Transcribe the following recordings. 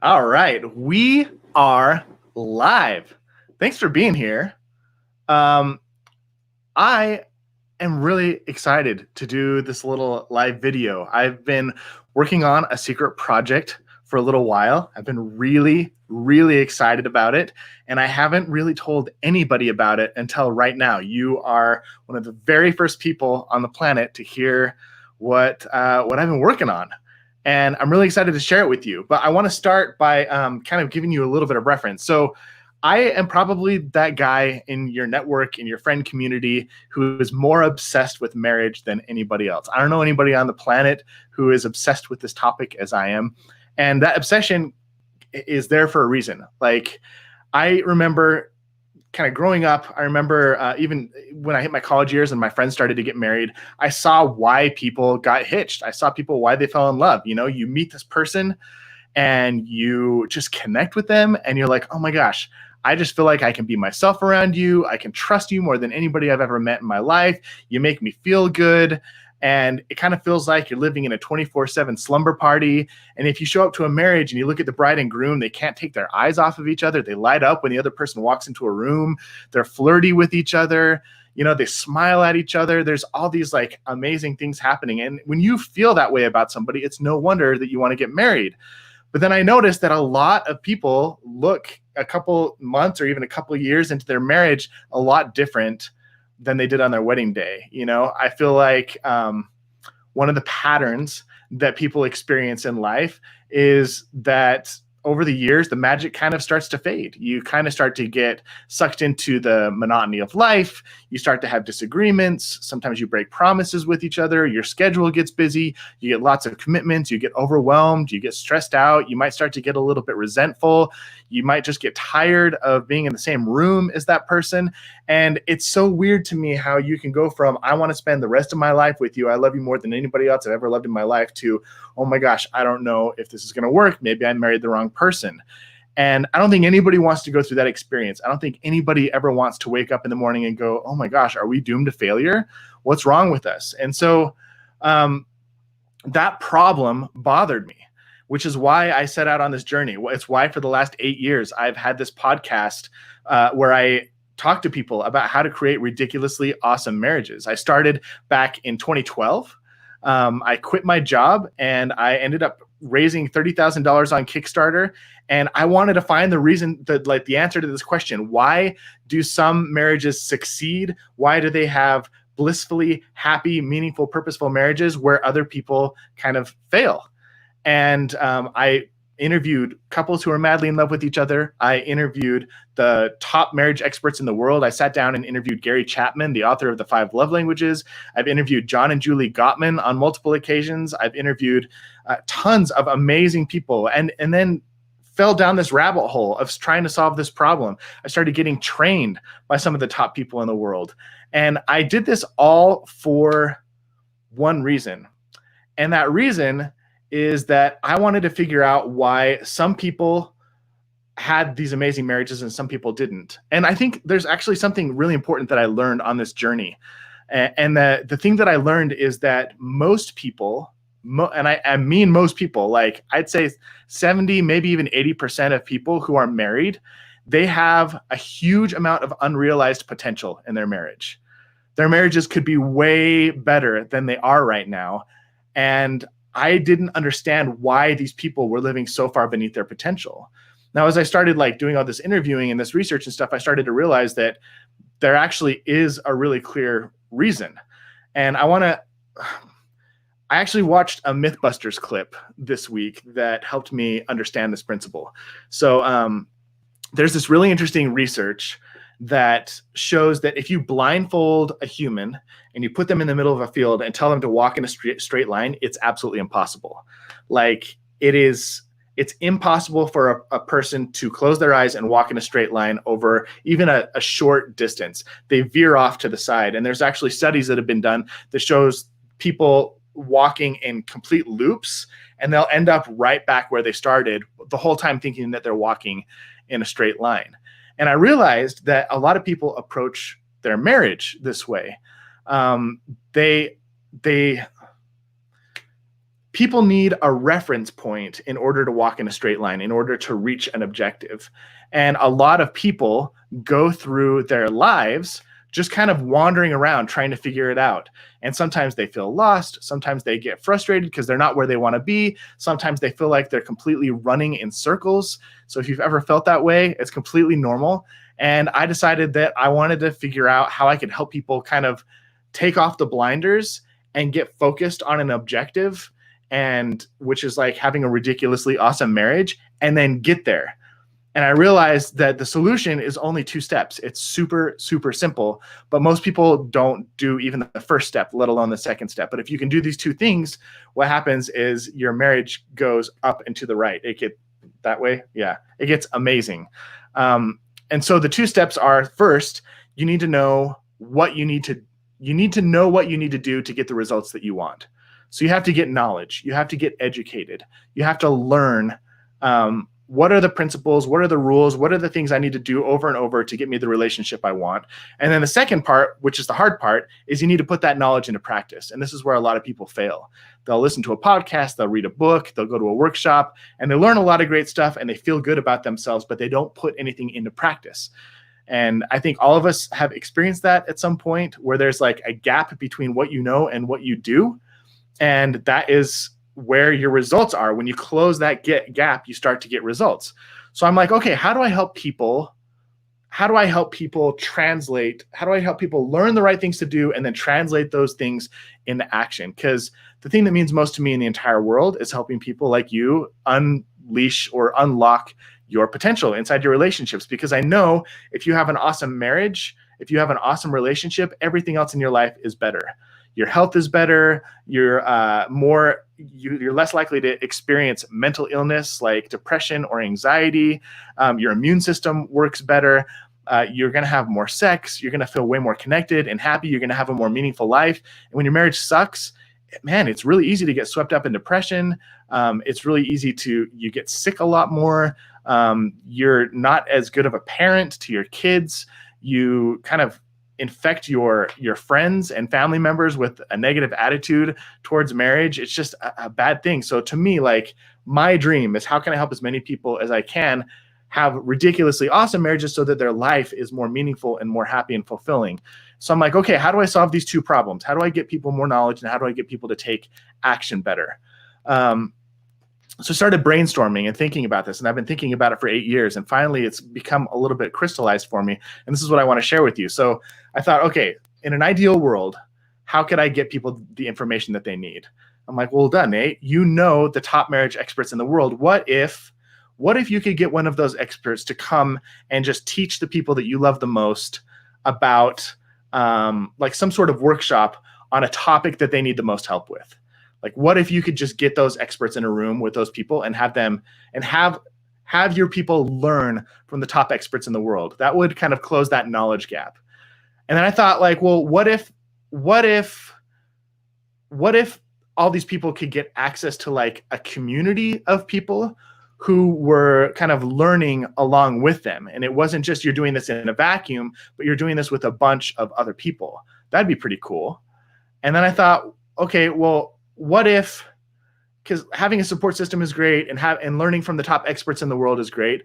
All right, we are live. Thanks for being here. I am really excited to do this little live video. I've been working on a secret project for a little while. I've been really excited about it, and I haven't really told anybody about it until right now. You are one of the very first people on the planet to hear what I've been working on. And I'm really excited to share it with you. But I want to start by kind of giving you a little bit of reference. So I am probably that guy in your network, in your friend community, who is more obsessed with marriage than anybody else. I don't know anybody on the planet who is obsessed with this topic as I am. And that obsession is there for a reason. Like, I remember kind of growing up, I remember even when I hit my college years and my friends started to get married, I saw why people got hitched. I saw people why they fell in love. You know, you meet this person and you just connect with them and you're like, oh my gosh, I just feel like I can be myself around you. I can trust you more than anybody I've ever met in my life. You make me feel good. And it kind of feels like you're living in a 24/7 slumber party. And if you show up to a marriage and you look at the bride and groom, they can't take their eyes off of each other. They light up when the other person walks into a room. They're flirty with each other. You know, they smile at each other. There's all these like amazing things happening. And when you feel that way about somebody, it's no wonder that you want to get married. But then I noticed that a lot of people look a couple months or even a couple years into their marriage a lot different than they did on their wedding day. You know, I feel like one of the patterns that people experience in life is that over the years, the magic kind of starts to fade. You kind of start to get sucked into the monotony of life. You start to have disagreements. Sometimes you break promises with each other. Your schedule gets busy. You get lots of commitments. You get overwhelmed. You get stressed out. You might start to get a little bit resentful. You might just get tired of being in the same room as that person. And it's so weird to me how you can go from, I want to spend the rest of my life with you, I love you more than anybody else I've ever loved in my life, to, oh my gosh, I don't know if this is going to work. Maybe I married the wrong person. And I don't think anybody wants to go through that experience. I don't think anybody ever wants to wake up in the morning and go, oh my gosh, are we doomed to failure? What's wrong with us? And so that problem bothered me, which is why I set out on this journey. It's why for the last 8 years, I've had this podcast where I talk to people about how to create ridiculously awesome marriages. I started back in 2012. I quit my job and I ended up raising $30,000 on Kickstarter. And I wanted to find the reason, that like the answer to this question: why do some marriages succeed? Why do they have blissfully happy, meaningful, purposeful marriages where other people kind of fail? And I interviewed couples who are madly in love with each other. I interviewed the top marriage experts in the world. I sat down and interviewed Gary Chapman, the author of The 5 Love Languages. I've interviewed John and Julie Gottman on multiple occasions. I've interviewed tons of amazing people, and then fell down this rabbit hole of trying to solve this problem. I started getting trained by some of the top people in the world. And I did this all for one reason. And that reason is that I wanted to figure out why some people had these amazing marriages and some people didn't. And I think there's actually something really important that I learned on this journey. And the thing that I learned is that most people, and I mean most people, like I'd say 70, maybe even 80% of people who are married, they have a huge amount of unrealized potential in their marriage. Their marriages could be way better than they are right now. And I didn't understand why these people were living so far beneath their potential. Now, as I started like doing all this interviewing and this research and stuff, I started to realize that there actually is a really clear reason. And I actually watched a Mythbusters clip this week that helped me understand this principle. So there's this really interesting research that shows that if you blindfold a human and you put them in the middle of a field and tell them to walk in a straight line, it's absolutely impossible. Like it's impossible for a person to close their eyes and walk in a straight line over even a short distance. They veer off to the side. And there's actually studies that have been done that shows people walking in complete loops, and they'll end up right back where they started the whole time thinking that they're walking in a straight line. And I realized that a lot of people approach their marriage this way. They people need a reference point in order to walk in a straight line, in order to reach an objective. And a lot of people go through their lives just kind of wandering around trying to figure it out. And sometimes they feel lost. Sometimes they get frustrated because they're not where they want to be. Sometimes they feel like they're completely running in circles. So if you've ever felt that way, it's completely normal. And I decided that I wanted to figure out how I could help people kind of take off the blinders and get focused on an objective, and which is like having a ridiculously awesome marriage, and then get there. And I realized that the solution is only 2 steps. It's super, super simple, but most people don't do even the first step, let alone the second step. But if you can do these 2 things, what happens is your marriage goes up and to the right. It gets that way. Yeah, it gets amazing. And so the 2 steps are, first, you need to know what you need to know what you need to do to get the results that you want. So you have to get knowledge. You have to get educated. You have to learn what are the principles, what are the rules, what are the things I need to do over and over to get me the relationship I want. And then the second part, which is the hard part, is you need to put that knowledge into practice. And this is where a lot of people fail. They'll listen to a podcast, they'll read a book, they'll go to a workshop, and they learn a lot of great stuff and they feel good about themselves, but they don't put anything into practice. And I think all of us have experienced that at some point, where there's like a gap between what you know and what you do. And that is where your results are. When you close that gap, you start to get results. So I'm like, okay, how do I help people? How do I help people translate? How do I help people learn the right things to do and then translate those things into action? Because the thing that means most to me in the entire world is helping people like you unleash or unlock your potential inside your relationships. Because I know if you have an awesome marriage, if you have an awesome relationship, everything else in your life is better. Your health is better. You're less likely to experience mental illness like depression or anxiety. Your immune system works better. You're going to have more sex. You're going to feel way more connected and happy. You're going to have a more meaningful life. And when your marriage sucks, man, it's really easy to get swept up in depression. It's really easy you get sick a lot more. You're not as good of a parent to your kids. You kind of infect your friends and family members with a negative attitude towards marriage. It's just a bad thing. So to me, like, my dream is, how can I help as many people as I can have ridiculously awesome marriages so that their life is more meaningful and more happy and fulfilling. So I'm like, okay, how do I solve these 2 problems? How do I get people more knowledge, and how do I get people to take action better? So I started brainstorming and thinking about this, and I've been thinking about it for 8 years, and finally it's become a little bit crystallized for me, and this is what I want to share with you. So I thought, okay, in an ideal world, how could I get people the information that they need? I'm like, well done, Nate. You know the top marriage experts in the world. What if you could get one of those experts to come and just teach the people that you love the most about like some sort of workshop on a topic that they need the most help with? Like, what if you could just get those experts in a room with those people and have them, and have your people learn from the top experts in the world? That would kind of close that knowledge gap. And then I thought, like, well, what if all these people could get access to like a community of people who were kind of learning along with them? And it wasn't just you're doing this in a vacuum, but you're doing this with a bunch of other people. That'd be pretty cool. And then I thought, okay, well, what if, because having a support system is great, and learning from the top experts in the world is great.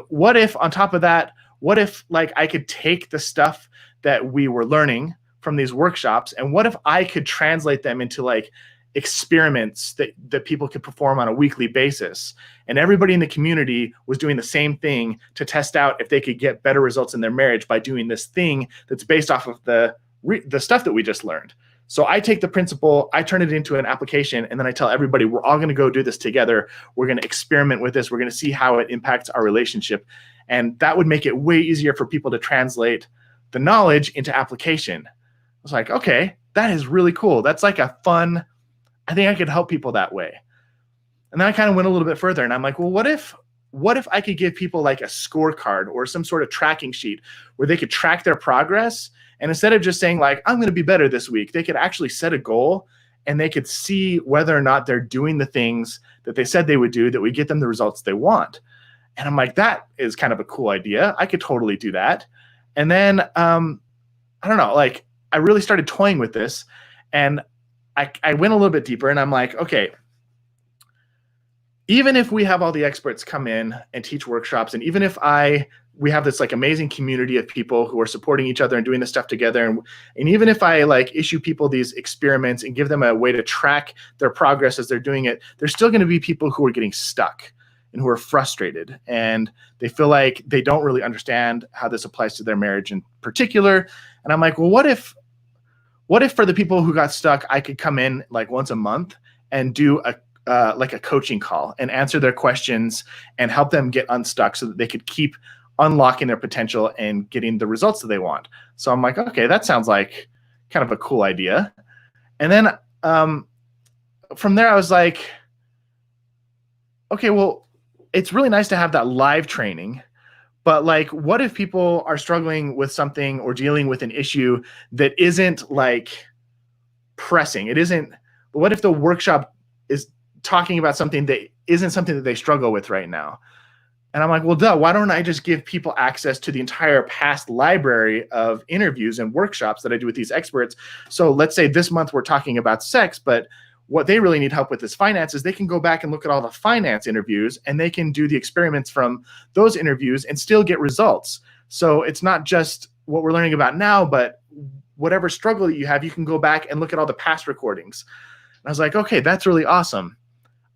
What if on top of that, what if like I could take the stuff that we were learning from these workshops, and what if I could translate them into like experiments that people could perform on a weekly basis, and everybody in the community was doing the same thing to test out if they could get better results in their marriage by doing this thing that's based off of the stuff that we just learned. So I take the principle, I turn it into an application, and then I tell everybody, we're all going to go do this together. We're going to experiment with this. We're going to see how it impacts our relationship. And that would make it way easier for people to translate the knowledge into application. I was like, okay, that is really cool. That's like a fun, I think I could help people that way. And then I kind of went a little bit further, and I'm like, well, what if I could give people like a scorecard or some sort of tracking sheet where they could track their progress? And instead of just saying like, I'm going to be better this week, they could actually set a goal, and they could see whether or not they're doing the things that they said they would do that would get them the results they want. And I'm like, that is kind of a cool idea. I could totally do that. And then, I don't know, like, I really started toying with this, and I went a little bit deeper, and I'm like, okay, even if we have all the experts come in and teach workshops, and even if we have this like amazing community of people who are supporting each other and doing this stuff together, and even if I like issue people these experiments and give them a way to track their progress as they're doing it, there's still going to be people who are getting stuck and who are frustrated, and they feel like they don't really understand how this applies to their marriage in particular. And I'm like, well, what if for the people who got stuck, I could come in like once a month and do like a coaching call and answer their questions and help them get unstuck so that they could keep unlocking their potential and getting the results that they want. So I'm like, okay, that sounds like kind of a cool idea. And then from there, I was like, okay, well, it's really nice to have that live training, but like, what if people are struggling with something or dealing with an issue that isn't like pressing? It isn't, what if the workshop is talking about something that isn't something that they struggle with right now? And I'm like, well, duh, why don't I just give people access to the entire past library of interviews and workshops that I do with these experts? So let's say this month we're talking about sex, but what they really need help with is finances. They can go back and look at all the finance interviews, and they can do the experiments from those interviews and still get results. So it's not just what we're learning about now, but whatever struggle that you have, you can go back and look at all the past recordings. And I was like, okay, that's really awesome.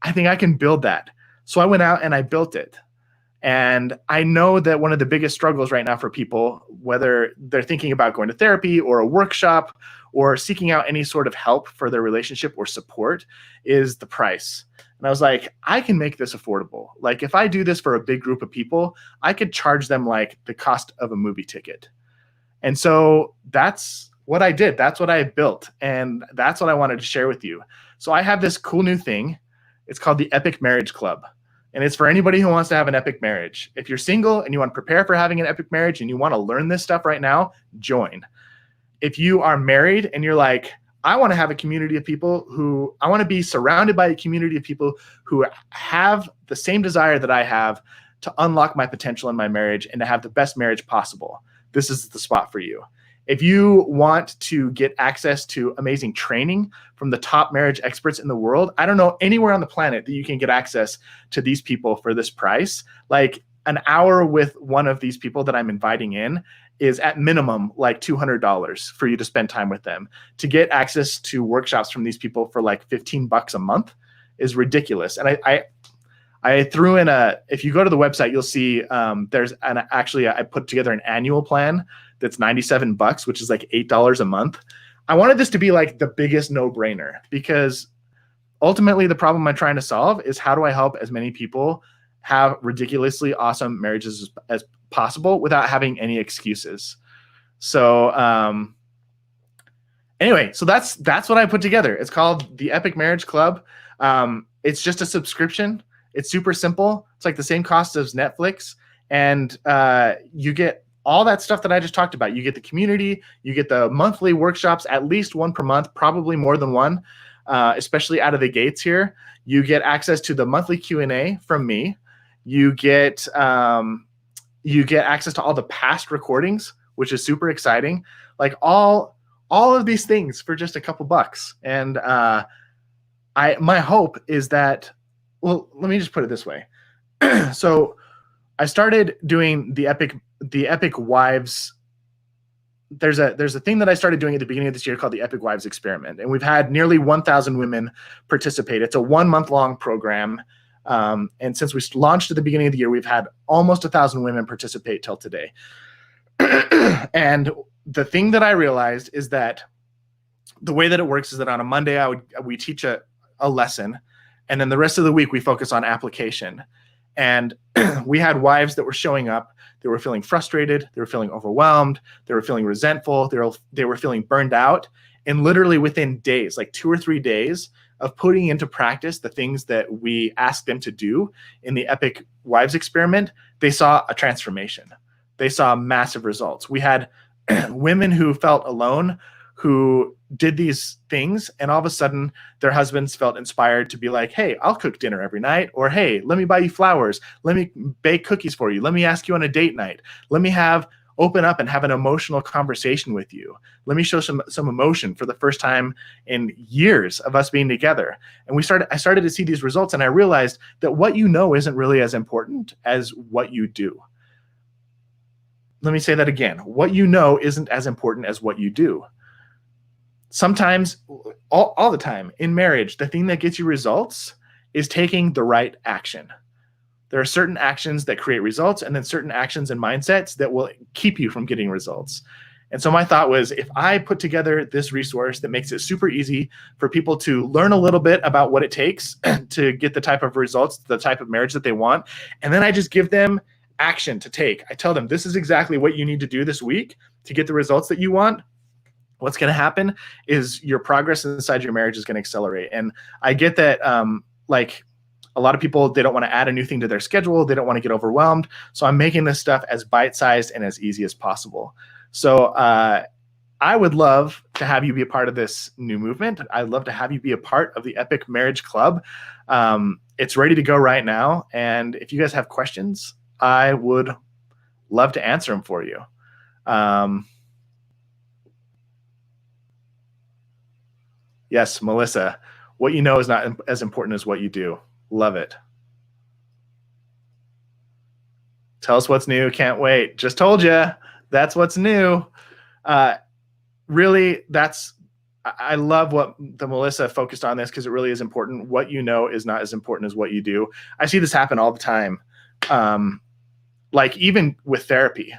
I think I can build that. So I went out and I built it. And I know that one of the biggest struggles right now for people, whether they're thinking about going to therapy or a workshop or seeking out any sort of help for their relationship or support, is the price. And I was like, I can make this affordable. Like if I do this for a big group of people, I could charge them like the cost of a movie ticket. And so that's what I did. That's what I built. And that's what I wanted to share with you. So I have this cool new thing. It's called the Epic Marriage Club. And it's for anybody who wants to have an epic marriage. If you're single and you want to prepare for having an epic marriage and you want to learn this stuff right now, join. If you are married and you're like, I want to have a community of people who, I want to be surrounded by a community of people who have the same desire that I have to unlock my potential in my marriage and to have the best marriage possible, this is the spot for you. If you want to get access to amazing training from the top marriage experts in the world, I don't know anywhere on the planet that you can get access to these people for this price. Like an hour with one of these people that I'm inviting in is at minimum like $200 for you to spend time with them. To get access to workshops from these people for like $15 a month is ridiculous. And I threw in if you go to the website, you'll see actually I put together an annual plan that's $97, which is like $8 a month. I wanted this to be like the biggest no-brainer, because ultimately the problem I'm trying to solve is how do I help as many people have ridiculously awesome marriages as possible without having any excuses. So anyway, so that's what I put together. It's called the Epic Marriage Club. It's just a subscription. It's super simple. It's like the same cost as Netflix. And you get all that stuff that I just talked about. You get the community, you get the monthly workshops, at least one per month, probably more than one, especially out of the gates here. You get access to the monthly Q&A from me. You get access to all the past recordings, which is super exciting. Like all of these things for just a couple bucks. And my hope is that, well, let me just put it this way. So I started doing the Epic Wives. There's a thing that I started doing at the beginning of this year called the Epic Wives Experiment. And we've had nearly 1,000 women participate. It's a 1 month long program. And since we launched at the beginning of the year, we've had almost 1,000 women participate till today. And the thing that I realized is that the way that it works is that on a Monday, we teach a lesson. And then the rest of the week, we focus on application. And we had wives that were showing up. They were feeling frustrated. They were feeling overwhelmed. They were feeling resentful. They were feeling burned out. And literally within days, like 2 or 3 days of putting into practice the things that we asked them to do in the Epic Wives Experiment, they saw a transformation. They saw massive results. We had women who felt alone, who did these things, and all of a sudden their husbands felt inspired to be like, hey, I'll cook dinner every night, or hey, let me buy you flowers, let me bake cookies for you, let me ask you on a date night, let me have open up and have an emotional conversation with you. Let me show some emotion for the first time in years of us being together. And I started to see these results, and I realized that what you know isn't really as important as what you do. Let me say that again. What you know isn't as important as what you do. Sometimes, all the time in marriage, the thing that gets you results is taking the right action. There are certain actions that create results, and then certain actions and mindsets that will keep you from getting results. And so my thought was, if I put together this resource that makes it super easy for people to learn a little bit about what it takes to get the type of results, the type of marriage that they want, and then I just give them action to take. I tell them, this is exactly what you need to do this week to get the results that you want. What's going to happen is your progress inside your marriage is going to accelerate. And I get that, like, a lot of people, they don't want to add a new thing to their schedule. They don't want to get overwhelmed. So I'm making this stuff as bite-sized and as easy as possible. So I would love to have you be a part of this new movement. I'd love to have you be a part of the Epic Marriage Club. It's ready to go right now. And if you guys have questions, I would love to answer them for you. Yes, Melissa, what you know is not as important as what you do. Love it. Tell us what's new. Can't wait. Just told you. That's what's new. Really, I love what the Melissa focused on this, because it really is important. What you know is not as important as what you do. I see this happen all the time. Like even with therapy,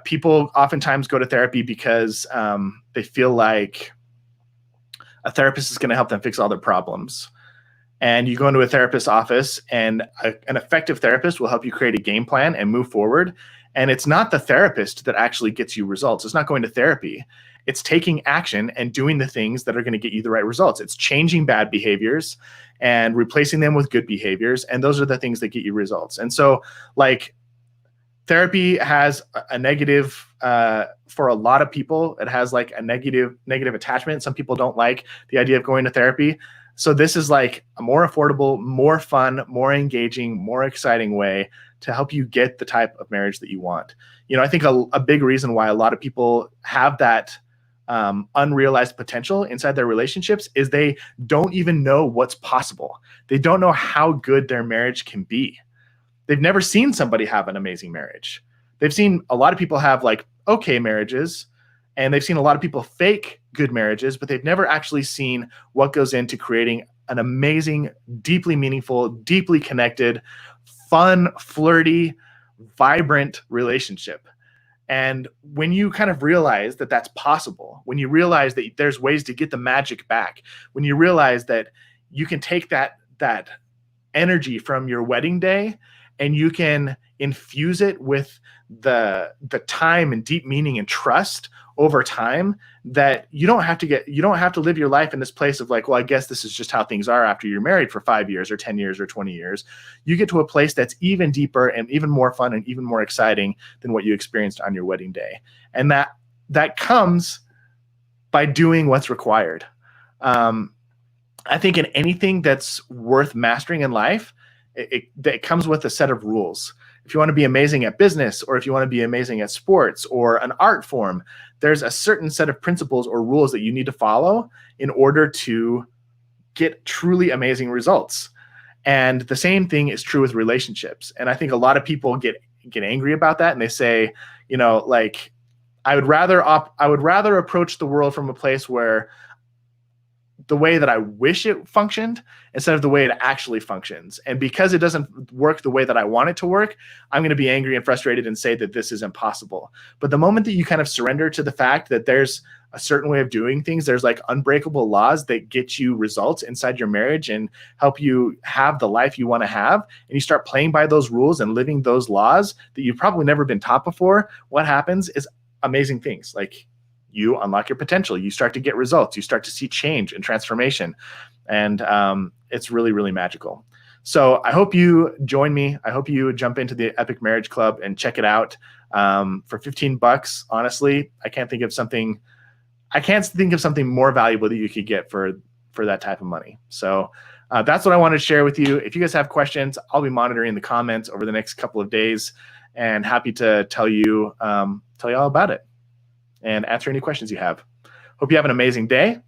people oftentimes go to therapy because they feel like a therapist is going to help them fix all their problems. And you go into a therapist's office, and an effective therapist will help you create a game plan and move forward. And it's not the therapist that actually gets you results. It's not going to therapy. It's taking action and doing the things that are going to get you the right results. It's changing bad behaviors and replacing them with good behaviors. And those are the things that get you results. And so, like, therapy has a negative, for a lot of people, it has like a negative attachment. Some people don't like the idea of going to therapy. So this is like a more affordable, more fun, more engaging, more exciting way to help you get the type of marriage that you want. You know, I think a big reason why a lot of people have that unrealized potential inside their relationships is they don't even know what's possible. They don't know how good their marriage can be. They've never seen somebody have an amazing marriage. They've seen a lot of people have like okay marriages, and they've seen a lot of people fake good marriages, but they've never actually seen what goes into creating an amazing, deeply meaningful, deeply connected, fun, flirty, vibrant relationship. And when you kind of realize that that's possible, when you realize that there's ways to get the magic back, when you realize that you can take that energy from your wedding day and you can infuse it with the time and deep meaning and trust over time, that you don't have to live your life in this place of like, well, I guess this is just how things are after you're married for 5 years or 10 years or 20 years. You get to a place that's even deeper and even more fun and even more exciting than what you experienced on your wedding day. And that comes by doing what's required. I think in anything that's worth mastering in life, it comes with a set of rules. If you want to be amazing at business, or if you want to be amazing at sports or an art form, there's a certain set of principles or rules that you need to follow in order to get truly amazing results. And the same thing is true with relationships. And I think a lot of people get angry about that, and they say, you know, like, I would rather approach the world from a place where the way that I wish it functioned instead of the way it actually functions. And because it doesn't work the way that I want it to work, I'm going to be angry and frustrated and say that this is impossible. But the moment that you kind of surrender to the fact that there's a certain way of doing things, there's like unbreakable laws that get you results inside your marriage and help you have the life you want to have, and you start playing by those rules and living those laws that you've probably never been taught before, what happens is amazing things. Like, you unlock your potential. You start to get results. You start to see change and transformation. And it's really, really magical. So I hope you join me. I hope you jump into the Epic Marriage Club and check it out. For $15, honestly, I can't think of something more valuable that you could get for that type of money. So that's what I wanted to share with you. If you guys have questions, I'll be monitoring the comments over the next couple of days. and happy to tell you all about it and answer any questions you have. Hope you have an amazing day.